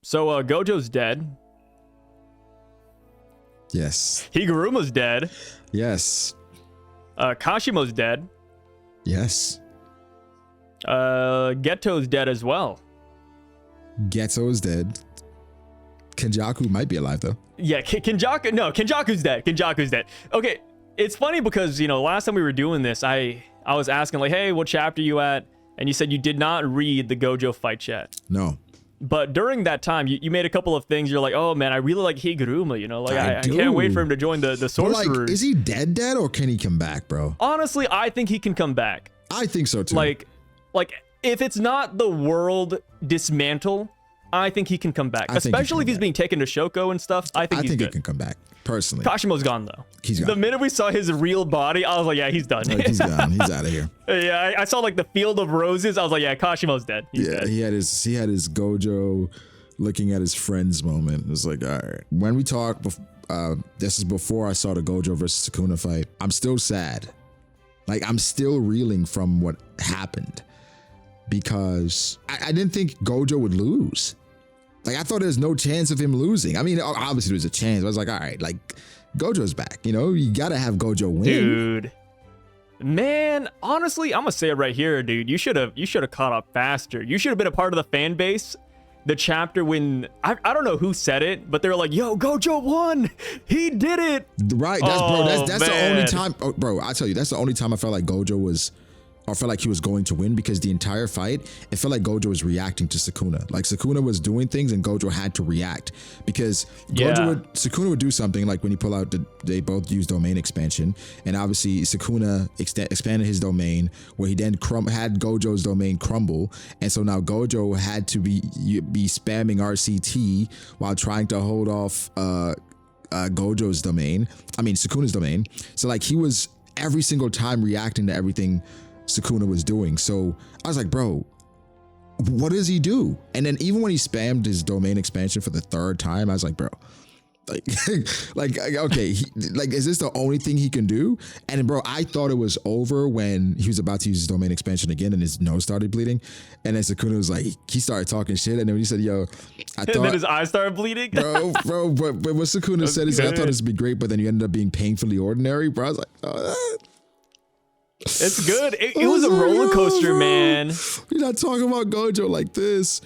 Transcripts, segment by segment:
So Gojo's dead. Yes. Higuruma's dead. Yes. Kashimo's dead. Yes. Geto's dead as well. Geto's dead. Kenjaku might be alive though. Yeah, Kenjaku. No, Kenjaku's dead. Kenjaku's dead. Okay, it's funny because last time we were doing this, I was asking like, hey, what chapter you at? And you said you did not read the Gojo fight yet. No. But during that time, you made a couple of things. You're like, oh man, I really like Higuruma. I do. can't wait for him to join the sorcerers. Like, is he dead or can he come back, bro? Honestly, I think he can come back. I think so too. Like if it's not the world dismantle, I think he can come back. Especially if he's being taken to Shoko and stuff. I think he can come back. Personally. Kashimo's gone though. He's gone. The minute we saw his real body, I was like, yeah, he's done. Like, he's gone. He's out of here. Yeah, I saw like the field of roses. I was like, yeah, Kashimo's dead. He's dead. he had his Gojo looking at his friends moment. It was like, all right. When we talk, this is before I saw the Gojo versus Sukuna fight. I'm still sad. Like, I'm still reeling from what happened because I didn't think Gojo would lose. Like, I thought there's no chance of him losing. I mean, obviously there's a chance. I was like, all right, like, Gojo's back. You got to have Gojo win. Dude. Man, honestly, I'm going to say it right here, dude. You should have caught up faster. You should have been a part of the fan base. The chapter when, I don't know who said it, but they were like, yo, Gojo won. He did it. Right. That's the only time. Oh, bro, I tell you, that's the only time I felt like Gojo was, or felt like he was going to win, because the entire fight, it felt like Gojo was reacting to Sukuna. Like, Sukuna was doing things and Gojo had to react, because Sukuna would do something like when he pull out they both use domain expansion, and obviously Sukuna expanded his domain, where he then had Gojo's domain crumble, and so now Gojo had to be spamming RCT while trying to hold off Gojo's domain. I mean Sukuna's domain. So like, he was every single time reacting to everything Sukuna was doing. So I was like, bro, what does he do? And then even when he spammed his domain expansion for the third time, I was like, bro, like, okay, is this the only thing he can do? And bro, I thought it was over when he was about to use his domain expansion again and his nose started bleeding. And then Sukuna was like, he started talking shit. And then when he said, yo, I thought. And then his eyes started bleeding? bro, but what Sukuna said, he said, I thought this would be great, but then you ended up being painfully ordinary. Bro, I was like, oh, it's good. It was a roller coaster, man. You're not talking about Gojo like this.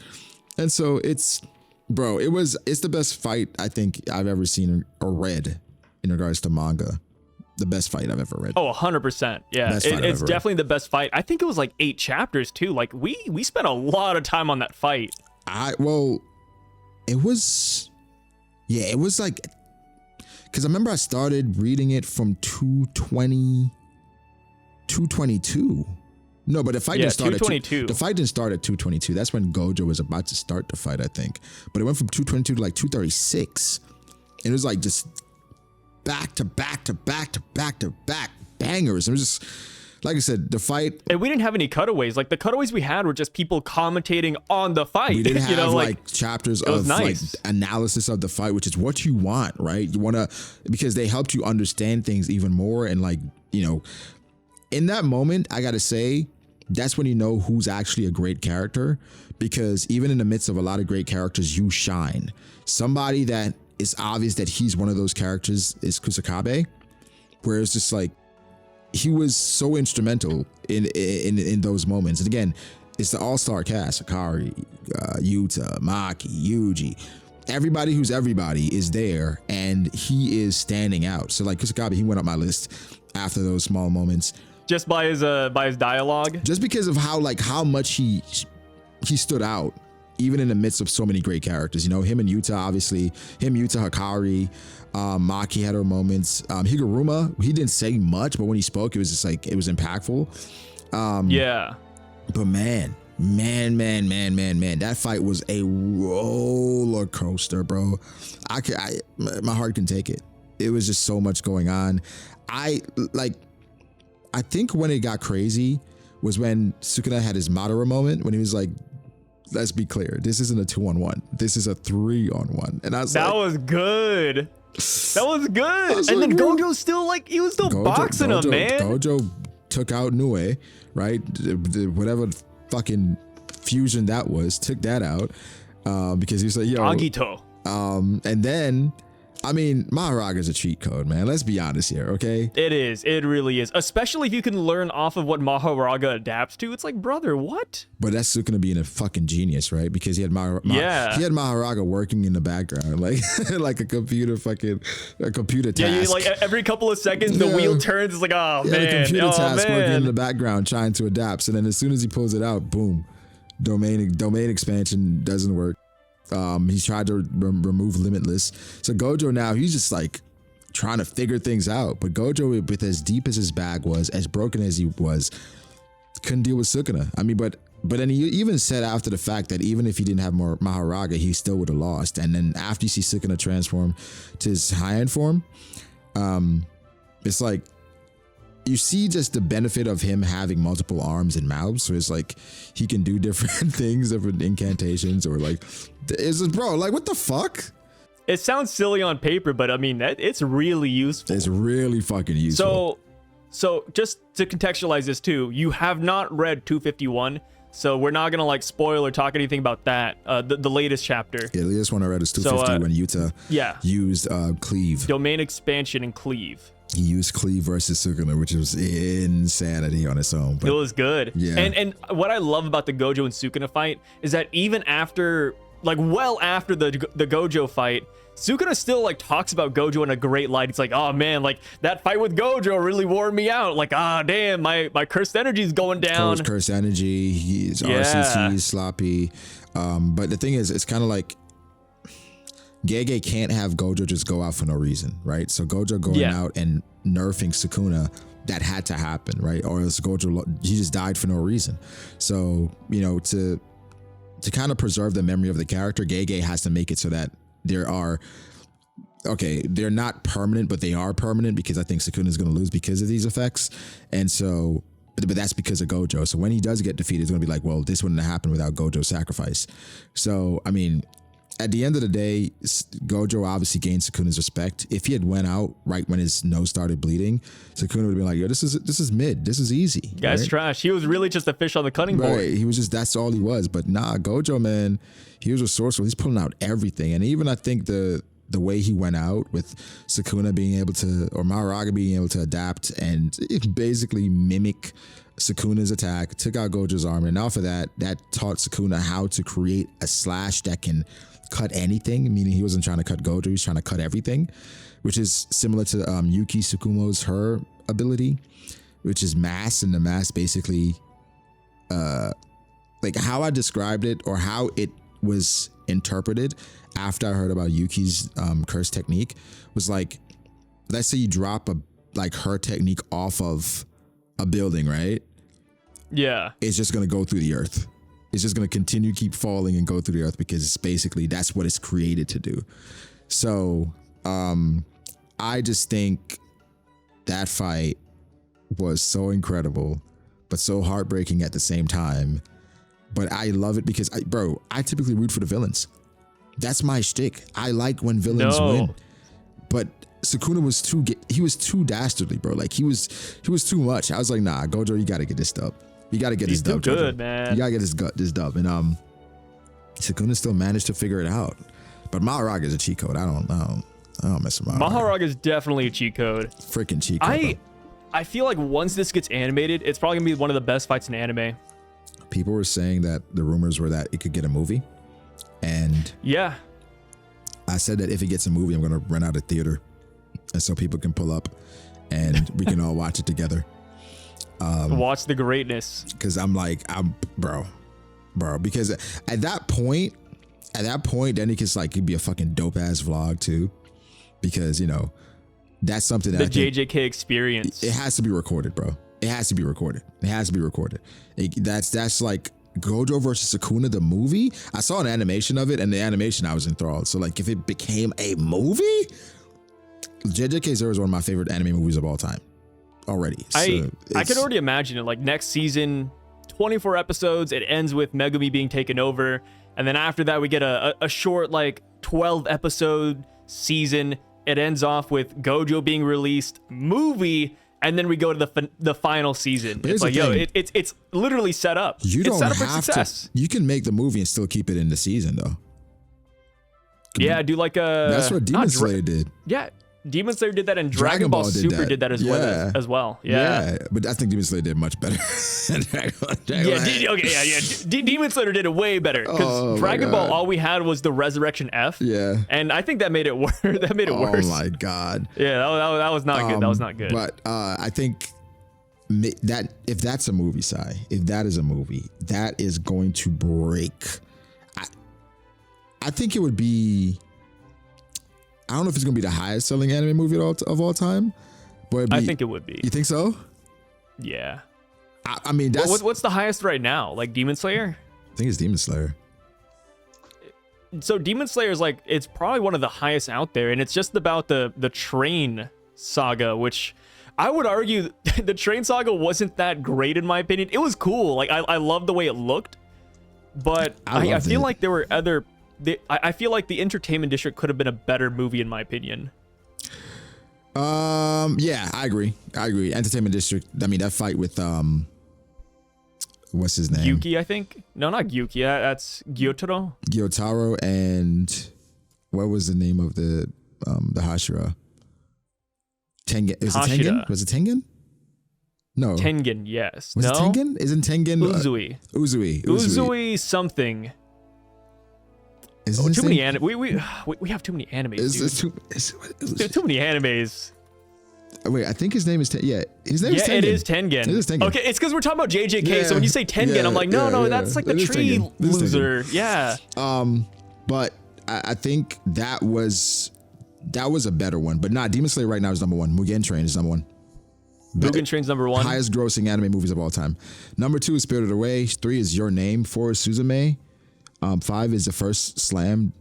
And so it's the best fight I think I've ever seen or read in regards to manga. The best fight I've ever read. Oh, 100%. Yeah, it's definitely the best fight. I think it was like 8 chapters too. Like we spent a lot of time on that fight. It was like, because I remember I started reading it from 222. No, but the fight didn't start at 222. The fight didn't start at 222. That's when Gojo was about to start the fight, I think. But it went from 222 to like 236. And it was like just back to back to back to back to back bangers. It was just, like I said, the fight. And we didn't have any cutaways. Like the cutaways we had were just people commentating on the fight. We didn't have like chapters of like analysis of the fight, which is what you want, right? You want to, because they helped you understand things even more. And like, in that moment, I got to say, that's when you know who's actually a great character, because even in the midst of a lot of great characters, you shine. Somebody that is obvious that he's one of those characters is Kusakabe, where it's just like, he was so instrumental in those moments. And again, it's the all-star cast: Akari, Yuta, Maki, Yuji. Everybody who's everybody is there, and he is standing out. So like Kusakabe, he went up my list after those small moments. Just by his dialogue, just because of how much he stood out, even in the midst of so many great characters. Him and Yuta, obviously, Yuta, Hikari, Maki had her moments. Higuruma, he didn't say much, but when he spoke, it was just like, it was impactful. Yeah. But man, that fight was a roller coaster, bro. My heart can take it. It was just so much going on. I think when it got crazy was when Sukuna had his Madara moment, when he was like, let's be clear, this isn't a 2-on-1. This is a 3-on-1. And I was that was good. That was good. And then Gojo's still he was still boxing him, man. Gojo took out Nue, right? Whatever fucking fusion that was, took that out. because he's like, yo, Agito. and then, I mean, Maharaga's a cheat code, man. Let's be honest here, okay? It is. It really is. Especially if you can learn off of what Maharaga adapts to. It's like, brother, what? But that's still gonna be a fucking genius, right? Because he had he had Maharaga working in the background, like like a computer task. Yeah, like every couple of seconds the wheel turns. It's like, oh man, a computer task working in the background trying to adapt. So then as soon as he pulls it out, boom, domain expansion doesn't work. He's tried to remove Limitless. So Gojo now, he's just like trying to figure things out. But Gojo, with as deep as his bag was, as broken as he was, couldn't deal with Sukuna. I mean, but then he even said after the fact that even if he didn't have more Maharaga, he still would have lost. And then after you see Sukuna transform to his high-end form, it's like, you see just the benefit of him having multiple arms and mouths. So it's like he can do different things, different incantations, or like, it's just, bro, like, what the fuck? It sounds silly on paper, but I mean, it's really useful. It's really fucking useful. So just to contextualize this too, you have not read 251, so we're not gonna like spoil or talk anything about that. The latest chapter. Yeah, the latest one I read is 250 when Yuta used Cleave. Domain expansion and Cleave. He used Cleave versus Sukuna, which was insanity on its own. But it was good. Yeah. And what I love about the Gojo and Sukuna fight is that even after, like, well after the Gojo fight, Sukuna still like talks about Gojo in a great light. It's like, oh man, like that fight with Gojo really wore me out. Like, damn, my cursed energy is going down. Cursed energy. He's RCC, sloppy. But the thing is, it's kind of like Gege can't have Gojo just go out for no reason, right? So Gojo going out and nerfing Sukuna, that had to happen, right? Or else Gojo, he just died for no reason. So, you know, to kind of preserve the memory of the character, Gege has to make it so that they're not permanent, but they are permanent, because I think Sukuna is going to lose because of these effects. And so, but that's because of Gojo. So when he does get defeated, it's going to be like, well, this wouldn't have happened without Gojo's sacrifice. So, I mean, at the end of the day, Gojo obviously gained Sukuna's respect. If he had went out right when his nose started bleeding, Sukuna would have been like, yo, this is mid. This is easy. Guy's trash. He was really just a fish on the cutting board. He was just, that's all he was. But nah, Gojo, man, he was resourceful. He's pulling out everything. And even I think the way he went out with Sukuna being able to, or Maharaga being able to adapt and basically mimic Sukuna's attack, took out Gojo's armor. And now for that taught Sukuna how to create a slash that can cut anything, meaning he wasn't trying to cut Gojo, he was trying to cut everything, which is similar to Yuki Tsukumo's her ability, which is mass. And the mass basically, like how I described it or how it was interpreted after I heard about Yuki's curse technique was like, let's say you drop her technique off of a building, right? Yeah. It's just going to go through the earth. It's just going to continue, keep falling and go through the earth, because it's basically, that's what it's created to do. So I just think that fight was so incredible, but so heartbreaking at the same time. But I love it because, I typically root for the villains. That's my shtick. I like when villains win. But Sukuna was too dastardly, bro. Like he was too much. I was like, nah, Gojo, you got to get this dub. You got to get this dub. He's too good, man. You got to get this dub. And Sukuna still managed to figure it out. But Maharaga is a cheat code. I don't mess with Maharaga. Maharaga is definitely a cheat code. Freaking cheat code. I feel like once this gets animated, it's probably gonna be one of the best fights in anime. People were saying that the rumors were that it could get a movie. And yeah, I said that if it gets a movie, I'm going to rent out a theater. And so people can pull up and we can all watch it together. Watch the greatness. Because bro, because at that point, then it could be a fucking dope ass vlog too. Because, you know, that's something that the JJK experience. It has to be recorded, bro. It has to be recorded. That's like Gojo versus Sukuna, the movie. I saw an animation of it, and the animation I was enthralled. So like, if it became a movie, JJK Zero is one of my favorite anime movies of all time. Already, I could already imagine it. Like next season, 24 episodes. It ends with Megumi being taken over, and then after that, we get a short like 12 episode season. It ends off with Gojo being released, movie. And then we go to the final season. It's like, it's literally set up. You don't have to. You can make the movie and still keep it in the season, though. Yeah, do like a. That's what Demon Slayer did. Yeah, Demon Slayer did that, and Dragon Ball Super did that as well. Yeah, but I think Demon Slayer did much better. Demon Slayer did it way better because Dragon Ball, all we had was the Resurrection F. Yeah, and I think that made it worse. That made it worse. Oh my god. Yeah, that was not good. That was not good. But I think that if that's a movie, if that is a movie, that is going to break. I think it would be. I don't know if it's gonna be the highest selling anime movie of all time, but I think it would be. You think so? Yeah. I mean, that's what's the highest right now? Like Demon Slayer? I think it's Demon Slayer. So Demon Slayer is like, it's probably one of the highest out there, and it's just about the train saga, which I would argue the train saga wasn't that great in my opinion. It was cool. Like I loved the way it looked, but I feel like there were other. I feel like the Entertainment District could have been a better movie in my opinion. Yeah, I agree. Entertainment District. I mean, that fight with what's his name? Yuki, I think. No, not Yuki. That's Gyotaro. Gyotaro, and what was the name of the Hashira? Tengen. Is it Tengen? Was it Tengen? No. Tengen, yes. Was it Tengen? Isn't Tengen Uzui something. Too many anime. We have too many animes. Too many animes. Wait, I think his name is his name is Tengen. It is Tengen. It is Tengen. Okay, it's because we're talking about JJK. So when you say Tengen, I'm like, no, that's like the tree loser. Yeah. But I think that was a better one. But Demon Slayer right now is number one. Mugen Train is number one. Mugen Train's number one. Highest grossing anime movies of all time. Number 2 is Spirited Away. 3 is Your Name. 4 is Suzume. 5 is the first slam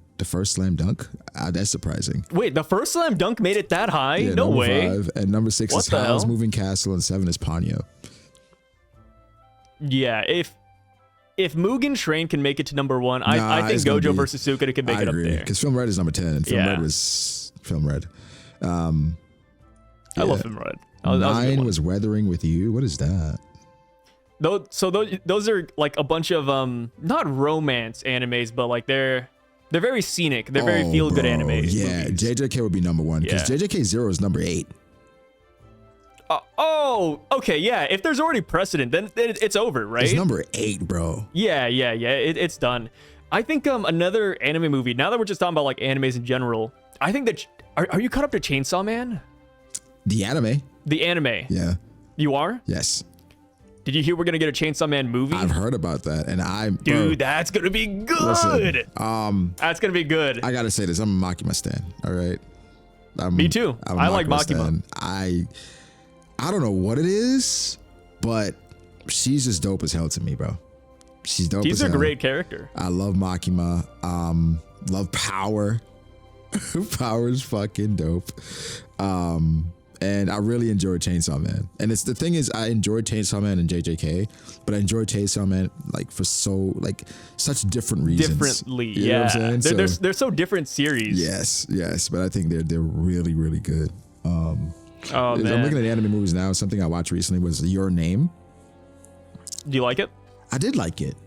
dunk. That's surprising. Wait, the first slam dunk made it that high? Yeah, no way. 5. And number 6 is Howl's Moving Castle, and 7 is Ponyo. Yeah, if Mugen Train can make it to number 1, I think Gojo versus Sukuna can make it up there. Because Film Red is number 10, and Film Red was Film Red. I love Film Red. 9 was Weathering with You. What is that? Those are like a bunch of not romance animes, but like they're very scenic. They're very feel good animes. Yeah, movies. JJK would be number 1 because JJK 0 is number 8. Okay, yeah. If there's already precedent, then it's over, right? It's number 8, bro. Yeah. It's done. I think another anime movie. Now that we're just talking about like animes in general, I think that are you caught up to Chainsaw Man? The anime. The anime. Yeah. You are? Yes. Did you hear we're gonna get a Chainsaw Man movie? I've heard about that, and dude, that's gonna be good. Listen, that's gonna be good. I gotta say this: I'm a Makima stan. All right. Me too. I like Makima. I don't know what it is, but she's just dope as hell to me, bro. She's dope. She's a great character. I love Makima. Love Power. Power is fucking dope. And I really enjoyed Chainsaw Man. And it's the thing is, I enjoyed Chainsaw Man and JJK, but I enjoyed Chainsaw Man like for such different reasons. Differently, you know what I'm saying? They're so different series. Yes, but I think they're really, really good. Man. I'm looking at anime movies now. Something I watched recently was Your Name. Do you like it? I did like it.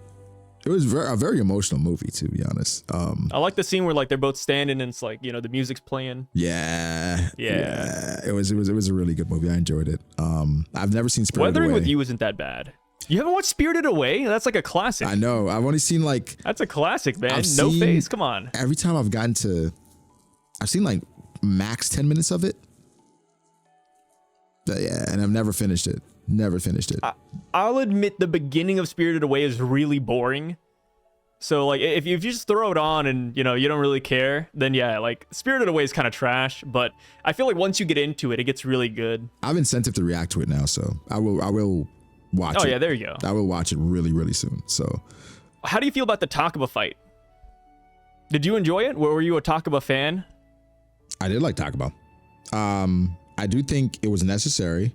It was a very emotional movie, to be honest. I like the scene where like they're both standing and it's like, the music's playing. Yeah. It was a really good movie. I enjoyed it. I've never seen Spirited Away. Weathering with You isn't that bad. You haven't watched Spirited Away? That's like a classic. I know. I've only seen That's a classic, man. No Face. Come on. Every time I've seen like max 10 minutes of it. But yeah, and I've never finished it. I'll admit the beginning of Spirited Away is really boring. So like if you just throw it on and you don't really care, then yeah, like Spirited Away is kind of trash, but I feel like once you get into it, it gets really good. I have incentive to react to it now, so I will watch it. Oh yeah, there you go. I will watch it really, really soon. So how do you feel about the Takaba fight? Did you enjoy it? Were you a Takaba fan? I did like Takaba. I do think it was necessary.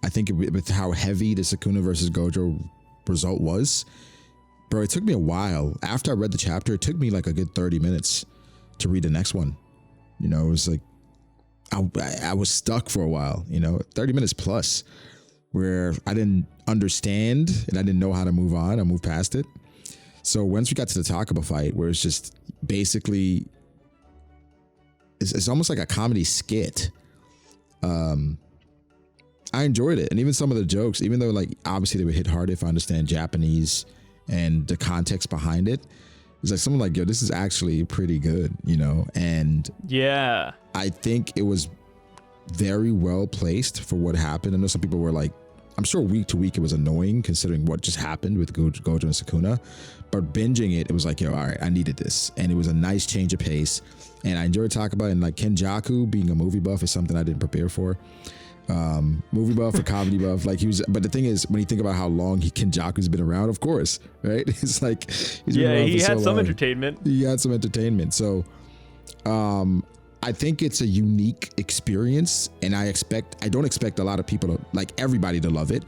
I think with how heavy the Sukuna versus Gojo result was, bro, it took me a while. After I read the chapter, it took me like a good 30 minutes to read the next one. It was like, I was stuck for a while, 30 minutes plus, where I didn't understand and I didn't know how to move on. I moved past it. So once we got to the Takaba fight, where it's just basically it's almost like a comedy skit. I enjoyed it, and even some of the jokes, even though like obviously they would hit hard if I understand Japanese and the context behind it. It's like something like, yo, this is actually pretty good, you know? And yeah, I think it was very well placed for what happened. I know some people were like, I'm sure week to week it was annoying considering what just happened with Gojo and Sukuna, but binging it, it was like, yo, all right, I needed this. And it was a nice change of pace. And I enjoyed talking about it. And like Kenjaku being a movie buff is something I didn't prepare for. Movie buff or comedy buff, like he was, but the thing is, when you think about how long Kenjaku's been around, of course, right? It's like he had some entertainment. He had some entertainment. So I think it's a unique experience, and I don't expect a lot of people to, like everybody to love it,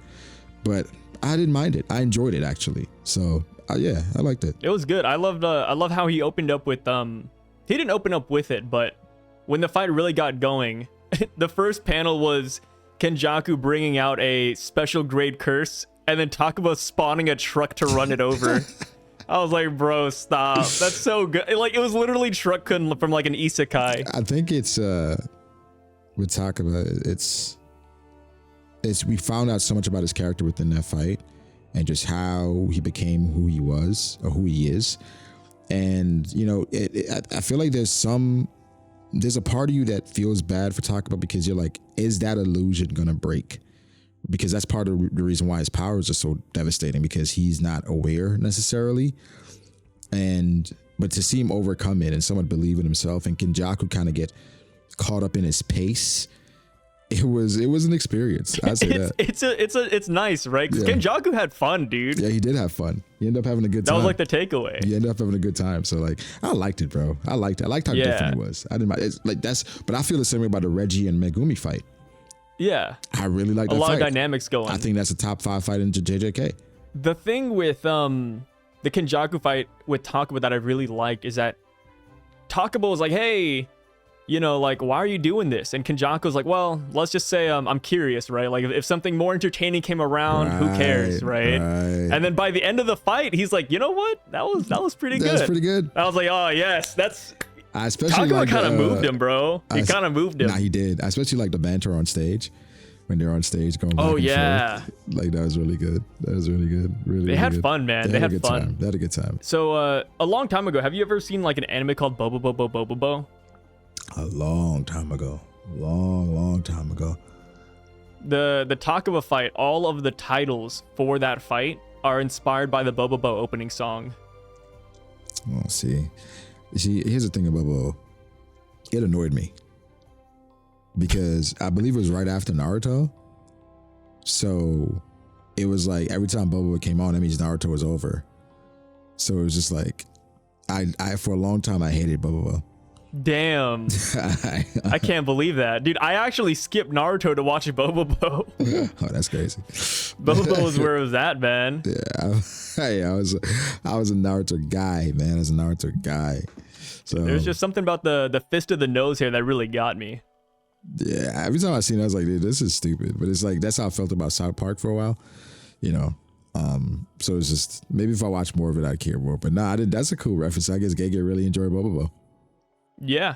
but I didn't mind it. I enjoyed it actually. So yeah, I liked it. It was good. I love how he opened up with he didn't open up with it, but when the fight really got going, the first panel was Kenjaku bringing out a special grade curse, and then Takaba spawning a truck to run it over. I was like, bro, stop. That's so good. Like, it was literally Truck-kun from like an isekai. I think it's with Takaba, it's we found out so much about his character within that fight, and just how he became who he was or who he is. And you know, I feel like there's a part of you that feels bad for Takaba, because you're like, is that illusion gonna break? Because that's part of the reason why his powers are so devastating, because he's not aware necessarily. But to see him overcome it and somewhat believe in himself, and Kenjaku kind of get caught up in his pace, it was an experience. I say that. It's nice, right? Because Kenjaku had fun, dude. Yeah, he did have fun. He ended up having a good time. That was like the takeaway. He ended up having a good time. So like, I liked it, bro. I liked how different it was. I didn't mind. It's like but I feel the same way about the Reggie and Megumi fight. Yeah, I really like that a lot fight. of dynamics going. I think that's a top 5 fight in JJK. The thing with the Kenjaku fight with Takaba that I really liked is that Takaba was like, hey, you know, like, why are you doing this? And Kenjaku was like, well, let's just say I'm curious, right? Like, if something more entertaining came around, who cares, right? And then by the end of the fight, he's like, you know what? That was pretty good. That's pretty good. I was like, oh yes, that's. I especially Takaba kind of moved him, bro. He kind of moved him. Nah, he did. I especially like the banter on stage, when they're on stage going back and forth. Like, that was really good. That was really good. They had fun, man. They had fun. Time. They had a good time. So a long time ago, have you ever seen like an anime called Bobobo? A long time ago. Long time ago. The Takaba fight, all of the titles for that fight are inspired by the Bobobo opening song. Oh, see, here's the thing about Bobo. It annoyed me, because I believe it was right after Naruto. So it was like every time Bobo came on, that means Naruto was over. So it was just like, I for a long time I hated Bobo. Damn. I can't believe that. Dude, I actually skipped Naruto to watch Bobobo. Oh, that's crazy. Bobobo was where it was at, man. Yeah, I was a Naruto guy, man. I was a Naruto guy. So there's just something about the fist of the nose here that really got me. Yeah, every time I seen it, I was like, dude, this is stupid. But it's like, that's how I felt about South Park for a while, you know. So it's just, maybe if I watch more of it, I'd care more. But nah, that's a cool reference. I guess Gege really enjoyed Bobobo. Yeah.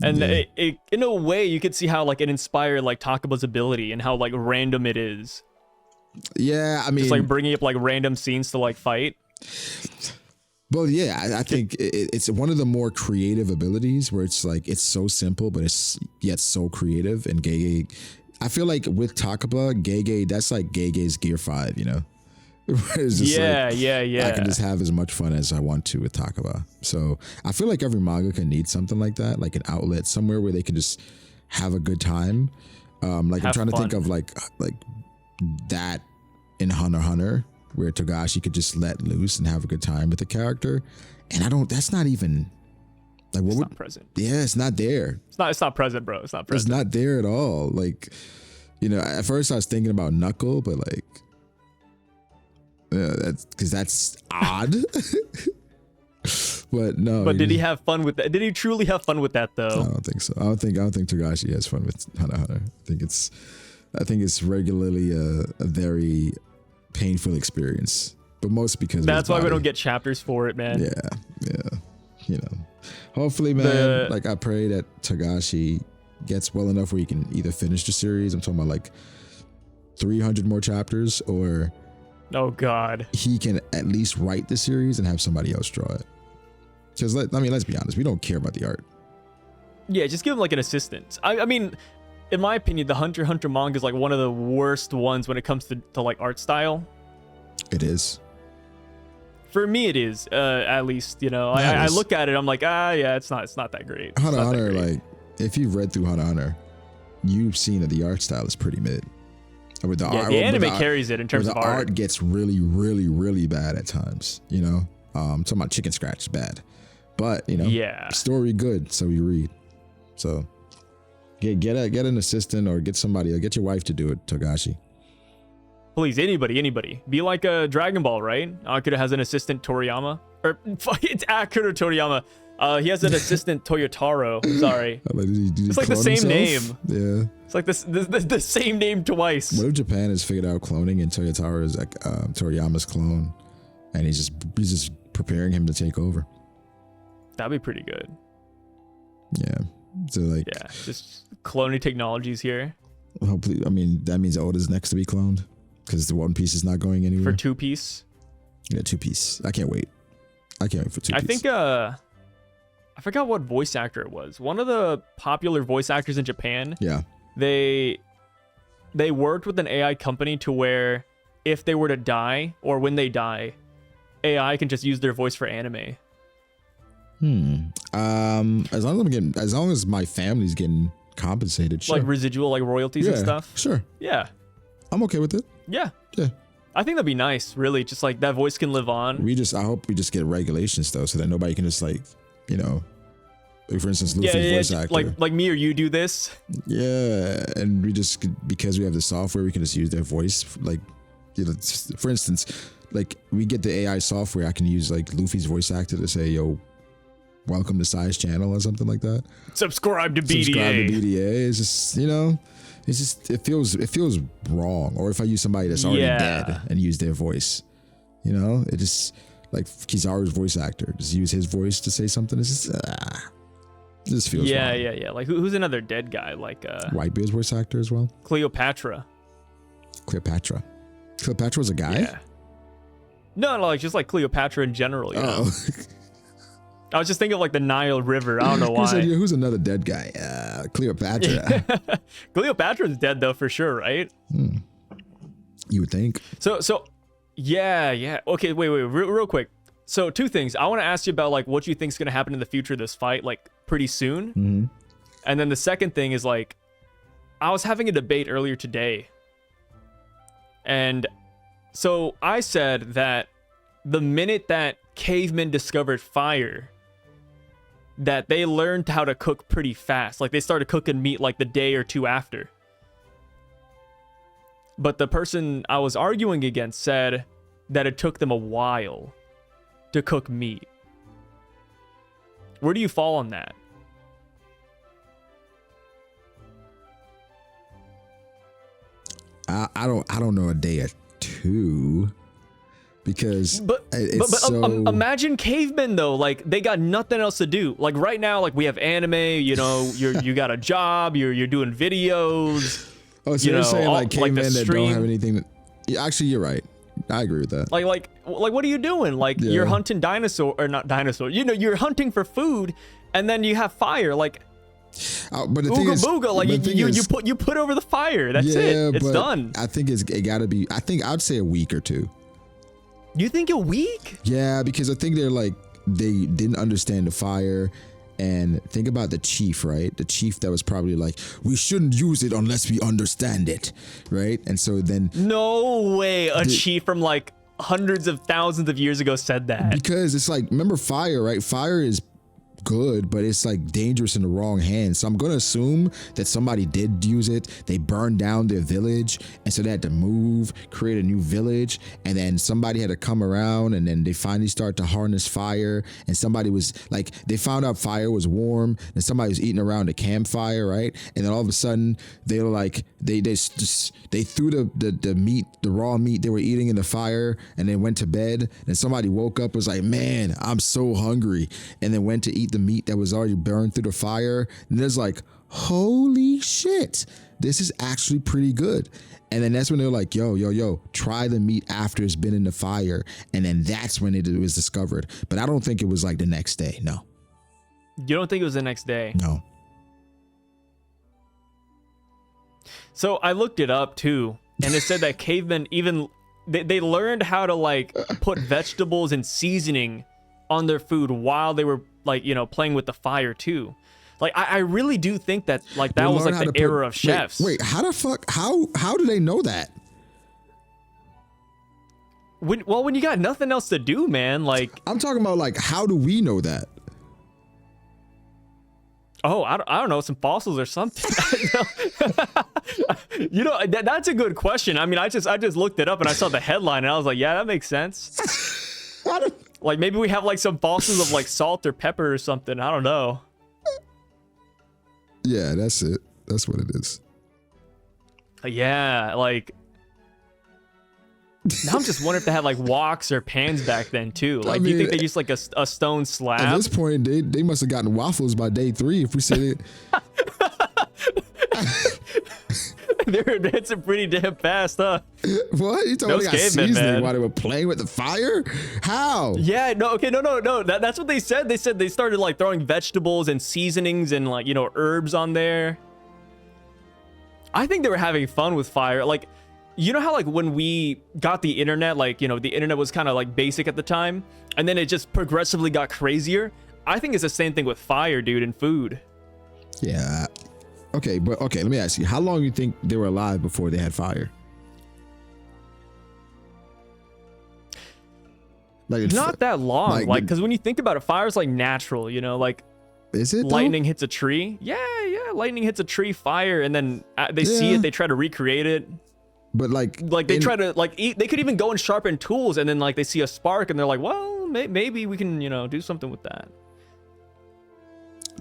And it, in a way, you could see how like it inspired like Takaba's ability and how like random it is. Yeah, I mean, just like bringing up like random scenes to like fight. Well, yeah, I think it's one of the more creative abilities where it's like, it's so simple, but it's yet so creative. And Gege, I feel like with Takaba, Gege, that's like Gege's Gear 5, you know? It's just yeah. I can just have as much fun as I want to with Takaba. So I feel like every mangaka needs something like that, like an outlet somewhere where they can just have a good time. Like I'm trying to think of like that in Hunter x Hunter, where Togashi could just let loose and have a good time with the character. And that's not even like what not present. Yeah, it's not there. It's not present, bro. It's not present. It's not there at all. Like, you know, at first I was thinking about Knuckle, but like, that's because that's odd. But no. But did he have fun with that? Did he truly have fun with that though? I don't think so. I don't think Togashi has fun with Hunter x Hunter. I think it's regularly a very painful experience, but most because that's why we don't get chapters for it, man. Yeah, you know. Hopefully, man. Like I pray that Togashi gets well enough where he can either finish the series. I'm talking about like 300 more chapters, or oh god, he can at least write the series and have somebody else draw it. Because let's be honest, we don't care about the art. Yeah, just give him like an assistant. I mean, in my opinion, the Hunter x Hunter manga is like one of the worst ones when it comes to like art style. It is. For me, it is. At least, you know, I look at it, I'm like, yeah, it's not that great. Hunter x Hunter, like, if you've read through Hunter x Hunter, you've seen that the art style is pretty mid. With the art, the anime carries it in terms of art. The art gets really, really, really bad at times. You know, talking about Chicken Scratch, bad, but you know, story good, so you read. So get an assistant or get somebody, or get your wife to do it, Togashi. Please, anybody. Be like a Dragon Ball, right? Akira has an assistant, Toriyama, or it's Akira Toriyama. He has an assistant, Toyotaro. Sorry, it's like the same name. Yeah, it's like the same name twice. What if Japan has figured out cloning and Toyotaro is like Toriyama's clone, and he's just preparing him to take over? That'd be pretty good. Yeah. So like, yeah, just cloning technologies here. Hopefully, I mean that means Oda's next to be cloned because the One Piece is not going anywhere. For 2 Piece. Yeah, 2 Piece. I can't wait. I can't wait for 2 Piece. I think I forgot what voice actor it was. One of the popular voice actors in Japan. Yeah. They worked with an AI company to where if they were to die or when they die, AI can just use their voice for anime. As long as my family's getting compensated, sure. Like residual, like royalties and stuff. Sure. Yeah. I'm okay with it. Yeah. Yeah. I think that'd be nice, really. Just like that voice can live on. I hope we just get regulations though, so that nobody can just like, you know, like for instance, Luffy's voice actor. Like me or you do this. Yeah, and we just, because we have the software, we can just use their voice. Like, you know, for instance, like we get the AI software, I can use like Luffy's voice actor to say, yo, welcome to Sai's channel or something like that. Subscribe to BDA. Subscribe to BDA. It's just, you know, it's just, it feels wrong. Or if I use somebody that's already dead and use their voice, you know, it just, like Kizaru's voice actor, just use his voice to say something. It's just, it just feels wrong. Yeah. Like who's another dead guy? Like Whitebeard's voice actor as well. Cleopatra. Cleopatra was a guy? Yeah. No, like just like Cleopatra in general. You know? I was just thinking of like the Nile River. I don't know why. Said, yeah, who's another dead guy? Cleopatra. Cleopatra's dead though for sure, right? You would think. So yeah. Okay, wait, real quick. So 2 things. I want to ask you about like what you think is going to happen in the future of this fight, like pretty soon. Mm-hmm. And then the second thing is like, I was having a debate earlier today. And so I said that the minute that cavemen discovered fire, that they learned how to cook pretty fast. Like they started cooking meat like the day or 2 after. But the person I was arguing against said that it took them a while to cook meat. Where do you fall on that? I don't know a day or 2. Because imagine cavemen though, like they got nothing else to do. Like right now, like we have anime, you know, you got a job, you're doing videos. Oh, so you're saying like cavemen that don't have anything. Yeah, actually, you're right. I agree with that. Like what are you doing? Like you're hunting not dinosaur. You know, you're hunting for food, and then you have fire. Like, but the thing is, booga, like you put over the fire. That's it. It's done. I think it got to be. I think I'd say a week or 2. You think a week? Yeah, because I think they didn't understand the fire. And think about the chief, right? The chief that was probably like, we shouldn't use it unless we understand it, right? And so then... No way a chief from like hundreds of thousands of years ago said that. Because it's like, remember fire, right? Fire is good, but it's like dangerous in the wrong hands. So I'm going to assume that somebody did use it. They burned down their village, and so they had to move, create a new village, and then somebody had to come around, and then they finally start to harness fire, and somebody was like, they found out fire was warm, and somebody was eating around a campfire, right? And then all of a sudden they were like, they threw the meat, the raw meat they were eating in the fire, and then went to bed, and somebody woke up, was like, man, I'm so hungry, and then went to eat eat the meat that was already burned through the fire. And there's like, holy shit, this is actually pretty good. And then that's when they're like, yo, try the meat after it's been in the fire. And then that's when it was discovered. But I don't think it was like the next day. No. You don't think it was the next day? No. So I looked it up too, and it said that cavemen even they learned how to like put vegetables and seasoning on their food while they were like, you know, playing with the fire too. Like I really do think that like that was like the era of chefs. Wait, how the fuck? How do they know that? When you got nothing else to do, man. Like I'm talking about like, how do we know that? Oh, I don't know, some fossils or something. You know, that's a good question. I mean, I just looked it up and I saw the headline and I was like, yeah, that makes sense. Like maybe we have like some fossils of like salt or pepper or something. I don't know. Yeah, that's it. That's what it is. Yeah, like now I'm just wondering if they had like woks or pans back then too. Like, do you think they used like a stone slab? At this point, they must have gotten waffles by day 3. If we said it, they're advancing pretty damn fast, huh? What? You told me they got seasoning man. while they were playing with the fire? How? Yeah, no, okay, no. That's what they said. They said they started like throwing vegetables and seasonings and like, you know, herbs on there. I think they were having fun with fire. Like, you know how like when we got the internet, like, you know, the internet was kind of like basic at the time and then it just progressively got crazier. I think it's the same thing with fire, dude, and food. Yeah. Okay, but let me ask you, how long do you think they were alive before they had fire? Like not that long, like because when you think about it, fire's like natural, you know, like is it lightning hits a tree? Yeah, lightning hits a tree, fire, and then they see it, they try to recreate it. But like they try to like they could even go and sharpen tools, and then like they see a spark, and they're like, well, maybe we can, you know, do something with that.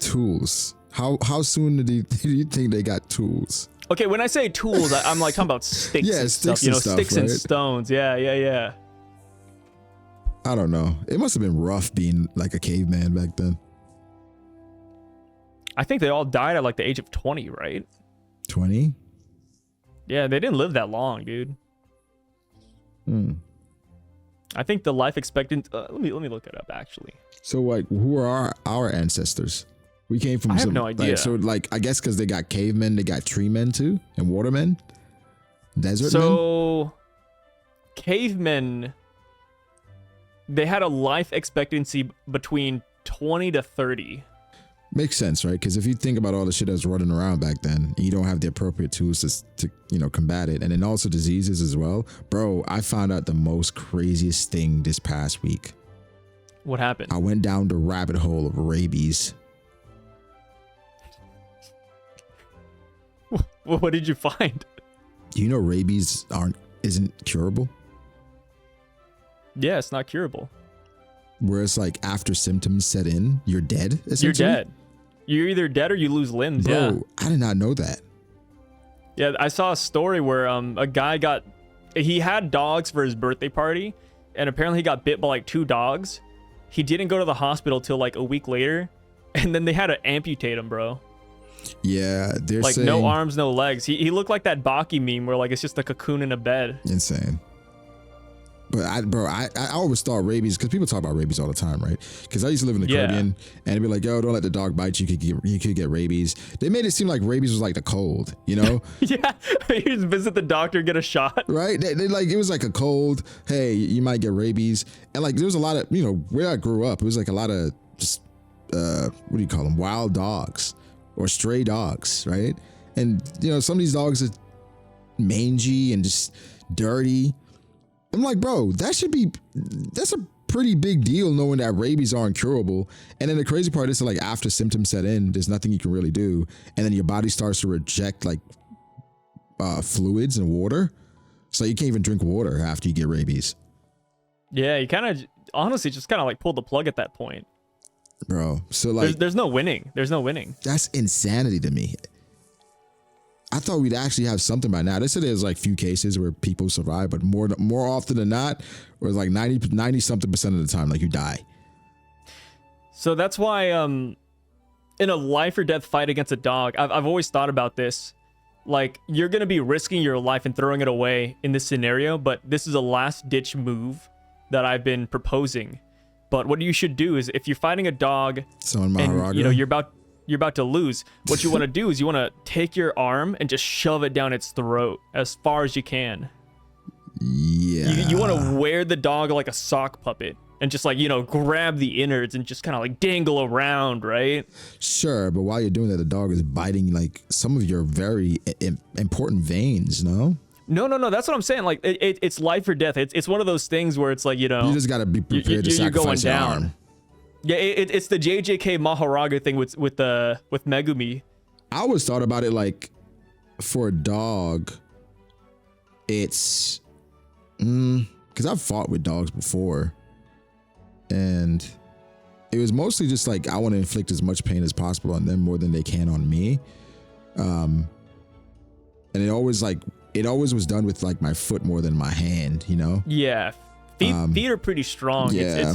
Tools. How soon do you think they got tools? Okay, when I say tools, I'm like talking about sticks. Yeah, and sticks stuff, you know, stuff, sticks right? and stones. Yeah. I don't know. It must have been rough being like a caveman back then. I think they all died at like the age of 20, right? 20? Yeah, they didn't live that long, dude. I think the life expectancy. Let me look it up actually. So like, who are our ancestors? We came from. I have no idea. Like, so like, I guess because they got cavemen, they got tree men too, and watermen, desert men. So, cavemen, they had a life expectancy between 20 to 30. Makes sense, right? Because if you think about all the shit that was running around back then, and you don't have the appropriate tools to you know, combat it, and then also diseases as well. Bro, I found out the most craziest thing this past week. What happened? I went down the rabbit hole of rabies. What did you find? You know, rabies isn't curable. Yeah, it's not curable. Where it's like after symptoms set in, you're dead. You're dead. You're either dead or you lose limbs. Bro, yeah. I did not know that. Yeah, I saw a story where a guy he had dogs for his birthday party, and apparently he got bit by like 2 dogs. He didn't go to the hospital till like a week later, and then they had to amputate him, bro. Yeah, they're like saying, no arms, no legs. He looked like that Baki meme where like it's just a cocoon in a bed. Insane. But I always thought rabies, because people talk about rabies all the time, right? Because I used to live in the Caribbean, and they'd be like, yo, don't let the dog bite you. You could get rabies. They made it seem like rabies was like the cold, you know? Yeah, you just visit the doctor, get a shot. Right? They like, it was like a cold, hey, you might get rabies. And like, there was a lot of, you know, where I grew up, it was like a lot of just, what do you call them? Wild dogs or stray dogs, right? And, you know, some of these dogs are mangy and just dirty. I'm like, bro, that's a pretty big deal knowing that rabies are incurable. And then the crazy part is that, like, after symptoms set in, there's nothing you can really do. And then your body starts to reject like fluids and water. So you can't even drink water after you get rabies. Yeah, you kind of honestly just kind of like pulled the plug at that point. Bro, so like there's no winning. There's no winning. That's insanity to me. I thought we'd actually have something by now. They said there's like few cases where people survive, but more often than not, or like 90 something% of the time, like you die. So that's why in a life or death fight against a dog, I've always thought about this. Like, you're going to be risking your life and throwing it away in this scenario, but this is a last ditch move that I've been proposing. But what you should do is, if you're fighting a dog and you're about to lose, what you want to do is you want to take your arm and just shove it down its throat as far as you can. Yeah. You want to wear the dog like a sock puppet and just like, grab the innards and just kind of like dangle around, right? Sure, but while you're doing that, the dog is biting like some of your very important veins, no? No. That's what I'm saying. Like, it's life or death. It's one of those things where it's like, you just got to be prepared to sacrifice your arm. Yeah, it's the JJK Maharaga thing with Megumi. I always thought about it like, for a dog, it's because I've fought with dogs before, and it was mostly just like I want to inflict as much pain as possible on them more than they can on me. And it always was done with like my foot more than my hand, Yeah. Feet are pretty strong. Yeah.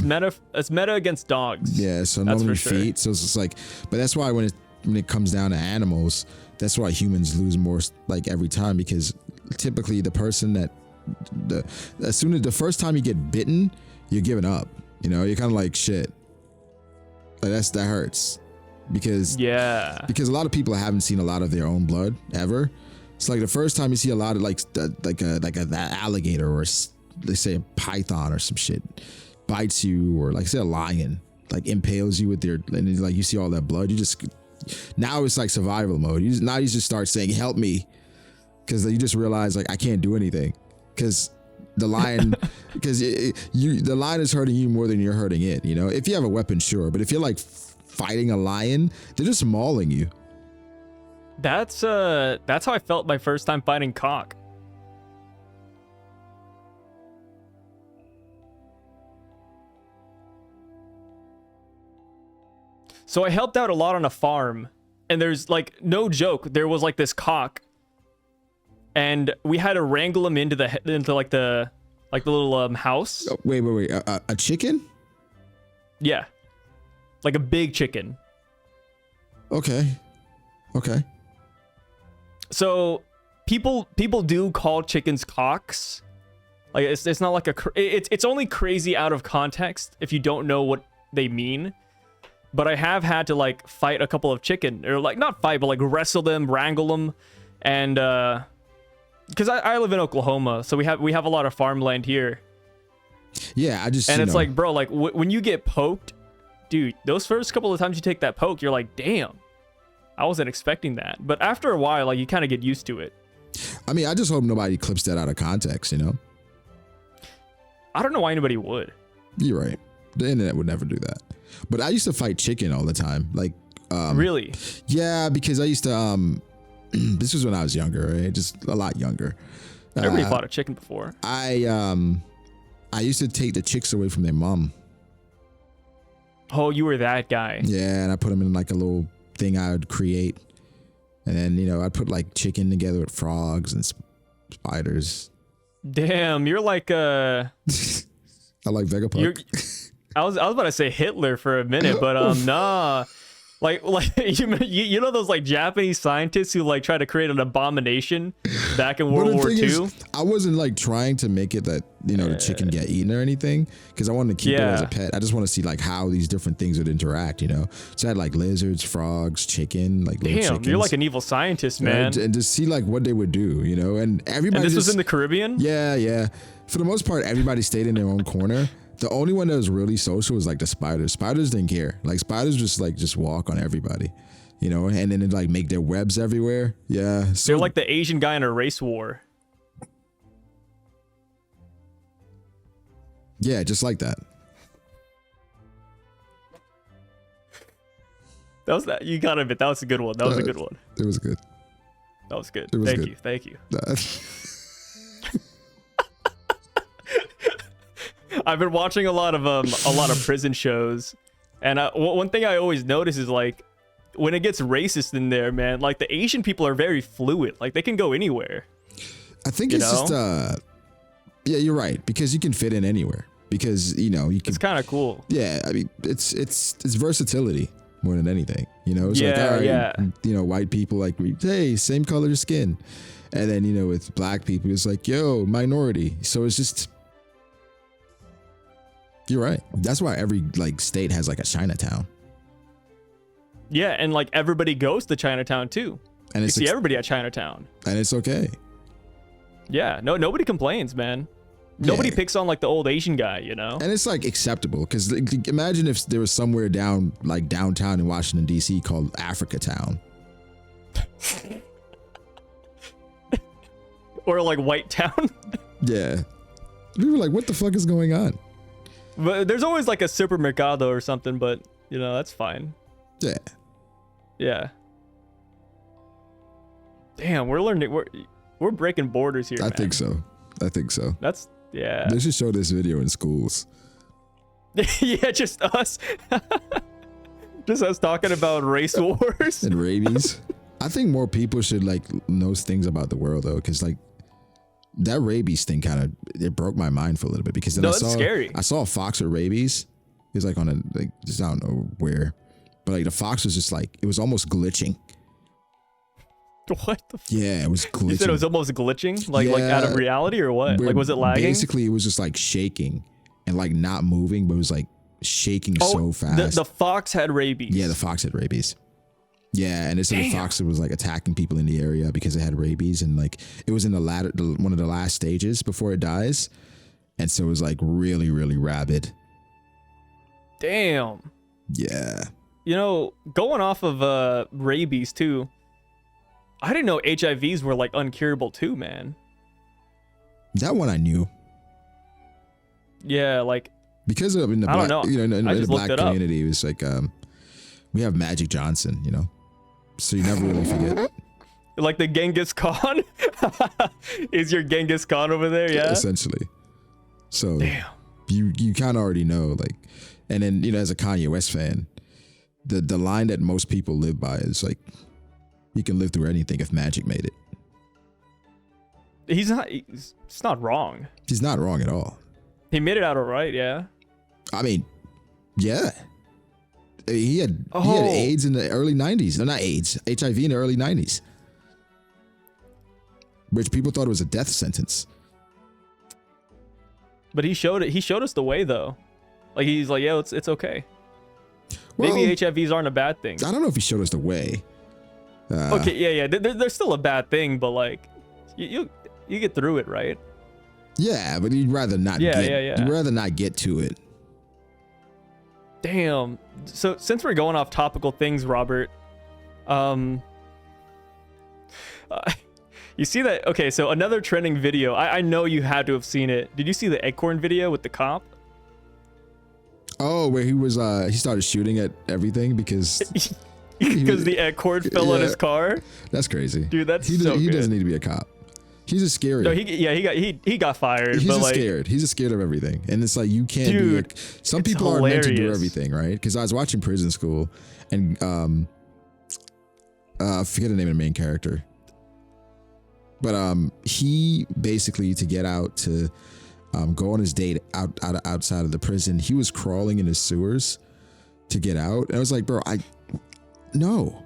It's meta against dogs. Yeah, so that's normally for sure. feet. So it's just like, but that's why when it comes down to animals, that's why humans lose more like every time, because typically the person that as soon as the first time you get bitten, you're giving up. You're kind of like, shit. Like that hurts because a lot of people haven't seen a lot of their own blood ever. It's like the first time you see a lot of that alligator or let's say a python or some shit bites you, or like say a lion like impales you with their, and like you see all that blood, now it's like survival mode. You just start saying help me, because you just realize like I can't do anything, because the lion the lion is hurting you more than you're hurting it. If you have a weapon, sure, but if you're like fighting a lion, they're just mauling you. That's how I felt my first time fighting Cock. So I helped out a lot on a farm, and there's like, no joke, there was like this cock, and we had to wrangle him into the little house. Oh, wait, a chicken? Yeah, like a big chicken. Okay. So people do call chickens cocks. Like, it's not like it's only crazy out of context if you don't know what they mean. But I have had to like fight a couple of chicken, or like not fight, but like wrestle them, wrangle them, and because I live in Oklahoma, so we have a lot of farmland here. Yeah, it's like, bro, like when you get poked, dude, those first couple of times you take that poke, you're like, damn, I wasn't expecting that. But after a while, like, you kind of get used to it. I mean, I just hope nobody clips that out of context, I don't know why anybody would. You're right. The internet would never do that. But I used to fight chicken all the time. Like, really? Yeah, because I used to, this was when I was younger, right? Just a lot younger. Everybody fought a chicken before. I used to take the chicks away from their mom. Oh, you were that guy. Yeah, and I put them in like a little thing I would create. And then, I'd put like chicken together with frogs and spiders. Damn, you're like I like Vegapunk. I was about to say Hitler for a minute, but nah. Like you know those like Japanese scientists who like try to create an abomination back in World War II? I wasn't like trying to make it that, the chicken get eaten or anything, because I wanted to keep it as a pet. I just want to see like how these different things would interact, So I had like lizards, frogs, chicken, like little chickens. You're like an evil scientist, man. And just see like what they would do, and everybody. And this was in the Caribbean? Yeah. For the most part, everybody stayed in their own corner. The only one that was really social was like the spiders. Spiders didn't care. Like spiders just walk on everybody, and then it like make their webs everywhere. Yeah. So they're like the Asian guy in a race war. Yeah, just like that. That was that. You gotta admit, that was a good one. That was a good one. It was good. That was good. It was good. Thank you. I've been watching a lot of prison shows, and one thing I always notice is like when it gets racist in there, man. Like the Asian people are very fluid. Like they can go anywhere. I think it's just yeah, you're right, because you can fit in anywhere. because you know you can. It's kind of cool. Yeah, I mean it's versatility more than anything. You know, it's like Yeah, all right, yeah. you know, white people like hey, same color skin, and then you know with black people it's like yo, minority. So it's just. You're right. That's why every like state has like a Chinatown. Yeah, and like everybody goes to Chinatown too. And You it's see everybody at Chinatown. and it's okay. Yeah, nobody complains, man. Nobody Yeah. picks on like the old Asian guy, you know? And it's like acceptable because imagine if there was somewhere down like downtown in Washington D.C. called Africa Town. Or like White Town. Yeah, we were like, what the fuck is going on? But there's always like a supermercado or something, but you know, that's fine. Yeah, Yeah. Damn, we're learning we're breaking borders here. I man. think so. I think so. That's yeah. They should show this video in schools. Yeah, just us. Just us talking about race wars. And rabies. I think more people should like know things about the world though, because like that rabies thing kind of it broke my mind for a little bit because then No, I it's saw scary. I saw a fox with rabies. It was like on a like just I don't know where, but like the fox was just like it was almost glitching. What the Yeah, it was glitching. You said it was almost glitching? Like out of Yeah. reality or what? Where Like was it lagging? Basically, it was just like shaking and like not moving, but it was like shaking so fast. The fox had rabies. Yeah, the fox had rabies. Yeah, and it said the fox was like attacking people in the area because it had rabies, and like it was in one of the last stages before it dies, and so it was like really, really rabid. Damn. Yeah, You know, going off of rabies too, I didn't know HIVs were like uncurable too, man. that one I knew Yeah, like because of in the I don't black, know. you know, in I the just black looked it up. community, it was like we have Magic Johnson, you know, so you never really forget. like the Genghis Khan. Is your Genghis Khan over there? Yeah. Essentially. So Damn. you kind of already know, like, and then you know, as a Kanye West fan, the line that most people live by is like, you can live through anything if Magic made it. He's not wrong. He's not wrong at all. He made it out all right, yeah. I mean, yeah. He had Oh. AIDS in the early 90s. No, not AIDS, HIV in the early 90s. Which people thought it was a death sentence. But he showed us the way though. Like he's like, yeah, it's okay. Well, Maybe HIVs aren't a bad thing. I don't know if he showed us the way. Okay, yeah. They're still a bad thing, but like, you get through it, right? Yeah, but you'd rather not Yeah, get yeah. you'd rather not get to it. Damn. So since we're going off topical things, Robert, you see that? Okay, so another trending video. I know you had to have seen it. Did you see the Acorn video with the cop? Oh, where he was he started shooting at everything because Because the Acorn fell on Yeah. his car. that's crazy. Dude, that's he so he good. doesn't need to be a cop. He's a scary. No, he got fired. He's but just like, scared. He's just scared of everything, and it's like you can't Dude, be. Some it's people aren't meant to do hilarious. everything, right? Because I was watching Prison School, and I forget the name of the main character, but he basically to get out to go on his date outside of the prison, he was crawling in his sewers to get out, and I was like, bro, no.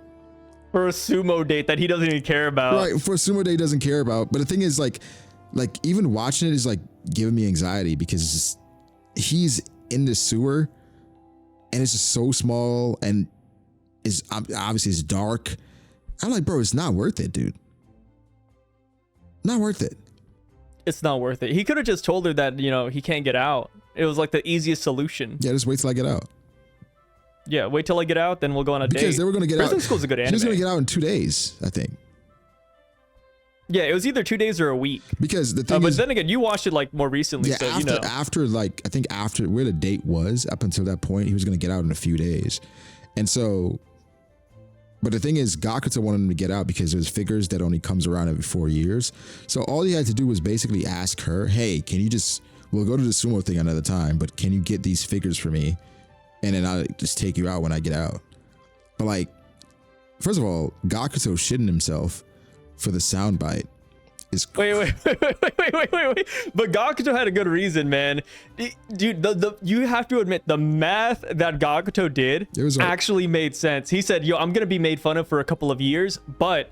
for a sumo date that he doesn't even care about. Right, for a sumo day he doesn't care about. But the thing is, like even watching it is like giving me anxiety because it's just, he's in the sewer and it's just so small and is obviously it's dark. I'm like, bro, it's not worth it, dude. Not worth it. It's not worth it. He could have just told her that, you know, he can't get out. It was like the easiest solution. Yeah, just wait till I get out. Yeah, wait till I get out, then we'll go on a date. Because they were gonna get Prison out. School's a good He anime. was gonna get out in 2 days, I think. Yeah, it was either 2 days or a week. Because the thing But is, then again, you watched it like more recently, yeah, so after you know. after like I think after where the date was up until that point, he was gonna get out in a few days, and so. But the thing is, Gakuta wanted him to get out because there's figures that only comes around every 4 years. So all he had to do was basically ask her, "Hey, can you just? We'll go to the sumo thing another time, but can you get these figures for me, and then I'll just take you out when I get out." But like, first of all, Gakuto shitting himself for the soundbite, is wait. But Gakuto had a good reason, man. Dude, you have to admit the math that Gakuto did actually made sense. He said, yo, I'm gonna be made fun of for a couple of years, but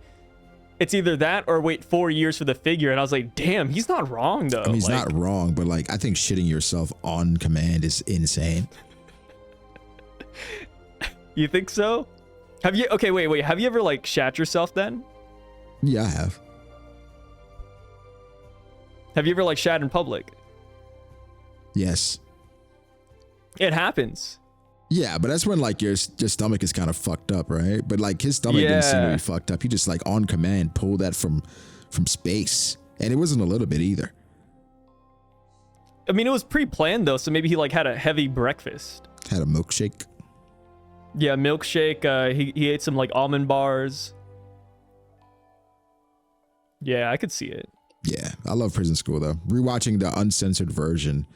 it's either that or wait 4 years for the figure. And I was like, damn, he's not wrong though. I mean, he's not wrong, but like I think shitting yourself on command is insane. You think so? Have you? Okay, wait. Have you ever like shat yourself then? Yeah, I have. Have you ever like shat in public? Yes. It happens. Yeah, but that's when like your stomach is kind of fucked up, right? But like his stomach didn't seem to be fucked up. He just like on command pulled that from space, and it wasn't a little bit either. I mean, it was pre-planned though, so maybe he like had a heavy breakfast. Had a milkshake. Yeah, milkshake. He ate some like almond bars. Yeah, I could see it. Yeah, I love Prison School though. Rewatching the uncensored version.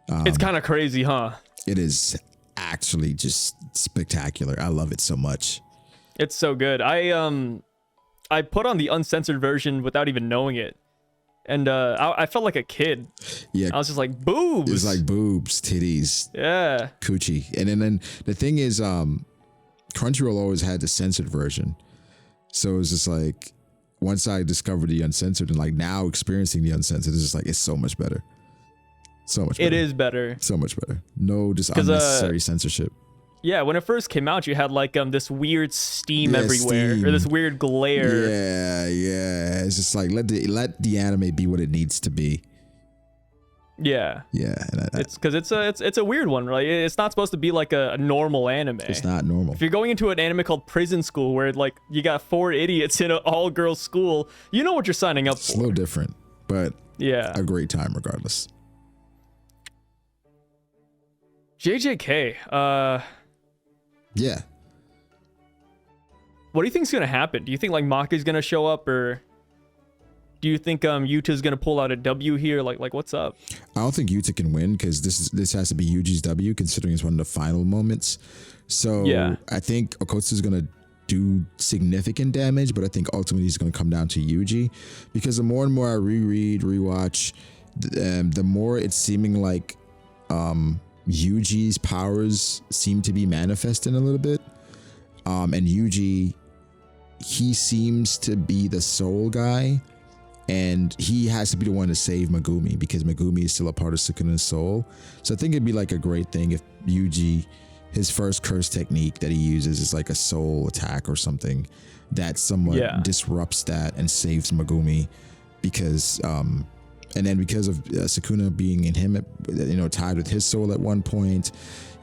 It's kind of crazy, huh? It is actually just spectacular. I love it so much. It's so good. I put on the uncensored version without even knowing it. And I felt like a kid. Yeah. I was just like, boobs. It's like boobs, titties. Yeah. Coochie. And then the thing is, Crunchyroll always had the censored version. So it was just like, once I discovered the uncensored and like now experiencing the uncensored, it's just like, it's so much better. So much better. It is better. So much better. No just unnecessary censorship. Yeah, when it first came out, you had like this weird steam everywhere, or this weird glare. Yeah. It's just like let the anime be what it needs to be. Yeah. Yeah. And it's because it's a weird one, right? It's not supposed to be like a normal anime. It's not normal. If you're going into an anime called Prison School, where like you got 4 idiots in an all-girls school, you know what you're signing up for. It's a little different, but yeah, a great time regardless. JJK. Yeah. What do you think's gonna happen? Do you think like Maka's gonna show up, or do you think Yuta's gonna pull out a W here? Like what's up? I don't think Yuta can win because this has to be Yuji's W, considering it's one of the final moments. So yeah. I think Okotsu's gonna do significant damage, but I think ultimately it's gonna come down to Yuji, because the more and more I rewatch, the more it's seeming like Yuji's powers seem to be manifesting a little bit. And Yuji, he seems to be the soul guy, and he has to be the one to save Megumi because Megumi is still a part of Sukuna's soul. So I think it'd be like a great thing if Yuji, his first curse technique that he uses is like a soul attack or something that somewhat disrupts that and saves Megumi, because and then because of Sukuna being in him, tied with his soul at one point,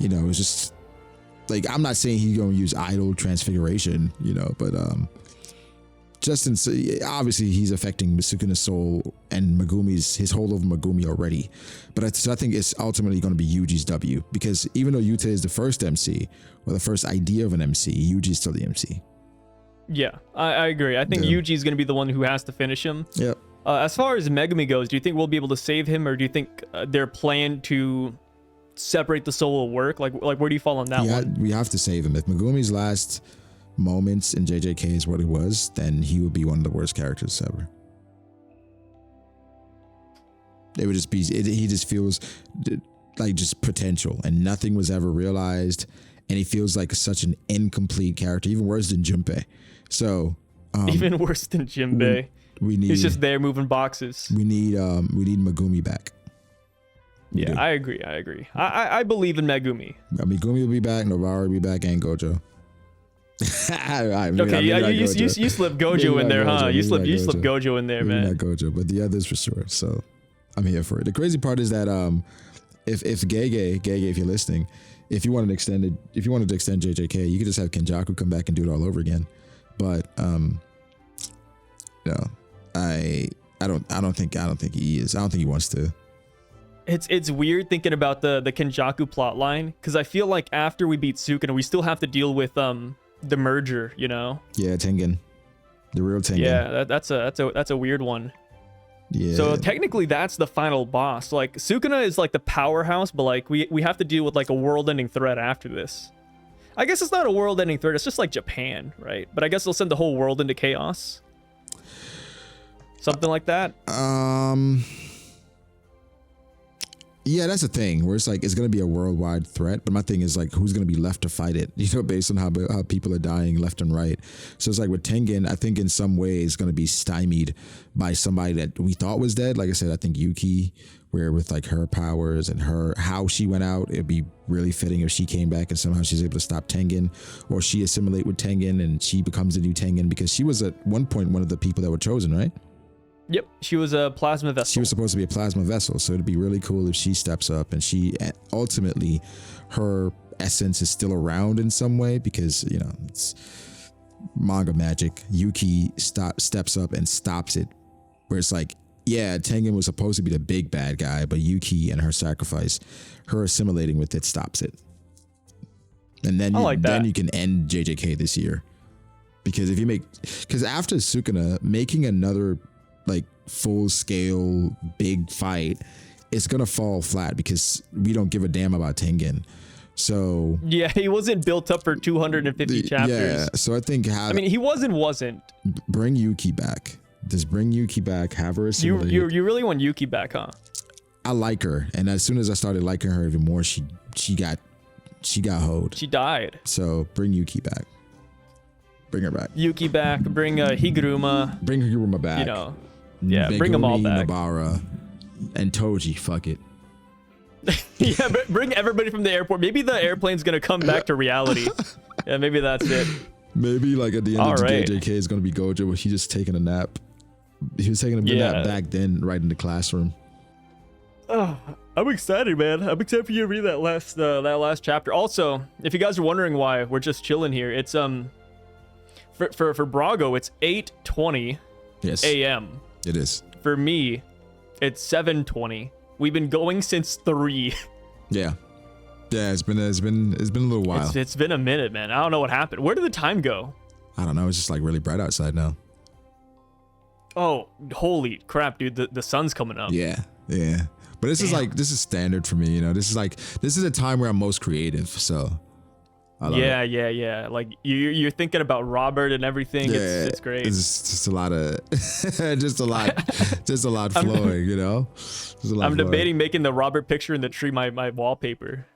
it's just like, I'm not saying he's going to use idol transfiguration, but obviously he's affecting Sukuna's soul and his hold over Megumi already. But I think it's ultimately going to be Yuji's W, because even though Yuta is the first MC, or the first idea of an MC, Yuji's still the MC. Yeah, I agree. I think Yuji's going to be the one who has to finish him. Yep. As far as Megumi goes, do you think we'll be able to save him, or do you think their plan to separate the soul will work? Like where do you fall on that one? We have to save him. If Megumi's last moments in JJK is what it was, then he would be one of the worst characters ever. It would just be, he just feels like just potential, and nothing was ever realized, and he feels like such an incomplete character, even worse than Junpei. So even worse than Jinbei. He's just there moving boxes. We need Megumi back. Yeah, I agree. I believe in Megumi. Megumi will be back, Novara will be back, and Gojo. You slipped Gojo in there, huh? You slipped Gojo in there, man. Not Gojo, but the others for sure. So I'm here for it. The crazy part is that if Gege, if you're listening, if you wanted to extend JJK, you could just have Kenjaku come back and do it all over again. But I don't think he is. I don't think he wants to. It's weird thinking about the Kenjaku plot line, because I feel like after we beat Sukuna, we still have to deal with the merger, Yeah, Tengen, the real Tengen. Yeah, that's a weird one. Yeah. So technically, that's the final boss. Like Sukuna is like the powerhouse, but like we have to deal with like a world-ending threat after this. I guess it's not a world-ending threat. It's just like Japan, right? But I guess they'll send the whole world into chaos. something like that. Yeah, that's the thing where it's like it's gonna be a worldwide threat, but my thing is like who's gonna be left to fight it? You know, based on how people are dying left and right. So it's like with Tengen, I think in some ways gonna be stymied by somebody that we thought was dead. Like I said, I think Yuki, where with like her powers and her how she went out, it'd be really fitting if she came back and somehow she's able to stop Tengen, or she assimilate with Tengen and she becomes the new Tengen, because she was at one point one of the people that were chosen, right? Yep, she was a plasma vessel. She was supposed to be a plasma vessel, so it'd be really cool if she steps up and she ultimately, her essence is still around in some way, because, you know, it's manga magic. Yuki steps up and stops it, where it's like, yeah, Tengen was supposed to be the big bad guy, but Yuki and her sacrifice, her assimilating with it, stops it. And then, then you can end JJK this year. Because if you because after Sukuna, making another like full scale big fight, it's gonna fall flat because we don't give a damn about Tengen. So yeah, he wasn't built up for 250 chapters. Yeah, so I think he wasn't. Bring Yuki back. Just bring Yuki back. Have her assimilate. You really want Yuki back, huh? I like her, and as soon as I started liking her even more, she got hoed. She died. So bring Yuki back. Bring her back. Yuki back. Bring Higuruma. Bring Higuruma back. You know. Yeah, Megumi, bring them all back. Nobara, and Toji, fuck it. Yeah, bring everybody from the airport. Maybe the airplane's gonna come back to reality. Yeah, maybe that's it. Maybe like at the end of JJK is gonna be Gojo, where he's just taking a nap. He was taking a nap back then, right in the classroom. Oh, I'm excited, man. I'm excited for you to read that last chapter. Also, if you guys are wondering why we're just chilling here, it's for Brago, it's 8:20 a.m. It is. For me, it's 7:20. We've been going since 3. Yeah. It's been a little while. It's been a minute, man. I don't know what happened. Where did the time go? I don't know. It's just like really bright outside now. Oh, holy crap, dude. The sun's coming up. Yeah. But this is standard for me, you know. This is a time where I'm most creative, so yeah. Like you're thinking about Robert and everything. Yeah, it's great. It's just a lot of, just a lot flowing, you know. I'm debating making the Robert picture in the tree my wallpaper.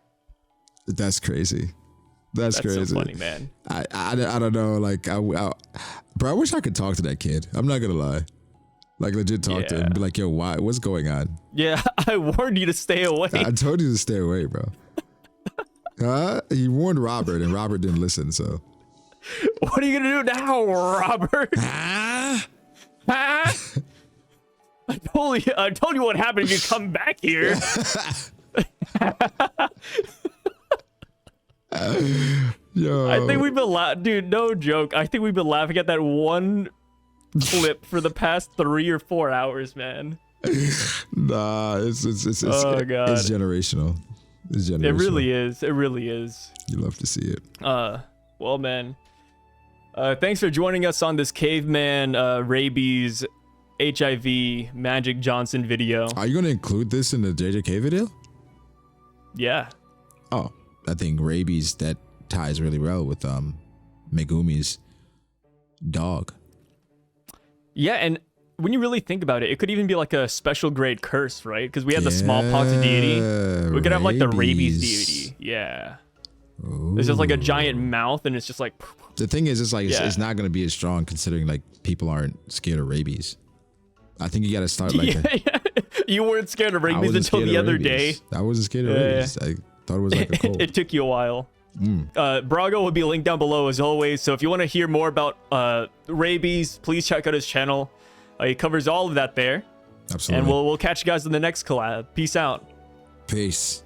That's crazy. That's crazy. So funny, man. I don't know. Like bro, I wish I could talk to that kid. I'm not gonna lie. Like legit talk to him. Be like, yo, why? What's going on? Yeah, I warned you to stay away. I told you to stay away, bro. He warned Robert, and Robert didn't listen. So, what are you gonna do now, Robert? I told you what happened if you come back here. Yo, I think we've been dude. No joke. I think we've been laughing at that one clip for the past 3 or 4 hours, man. Nah, it's oh god, it's generational. It really is. It really is. You love to see it. Well, man. Thanks for joining us on this caveman, rabies, HIV, Magic Johnson video. Are you gonna include this in the JJK video? Yeah. Oh, I think rabies, that ties really well with Megumi's dog. Yeah, and when you really think about it, it could even be like a special grade curse, right? Because we have the smallpox deity. We could have like the rabies deity. Yeah. Ooh. It's just like a giant mouth, and it's just like. The thing is, it's like it's not going to be as strong considering like people aren't scared of rabies. I think you got to start like. You weren't scared of rabies until the other day. I wasn't scared of rabies. I thought it was like a cold. It took you a while. Brago will be linked down below as always. So if you want to hear more about rabies, please check out his channel. He covers all of that there. Absolutely. And we'll catch you guys in the next collab. Peace out. Peace.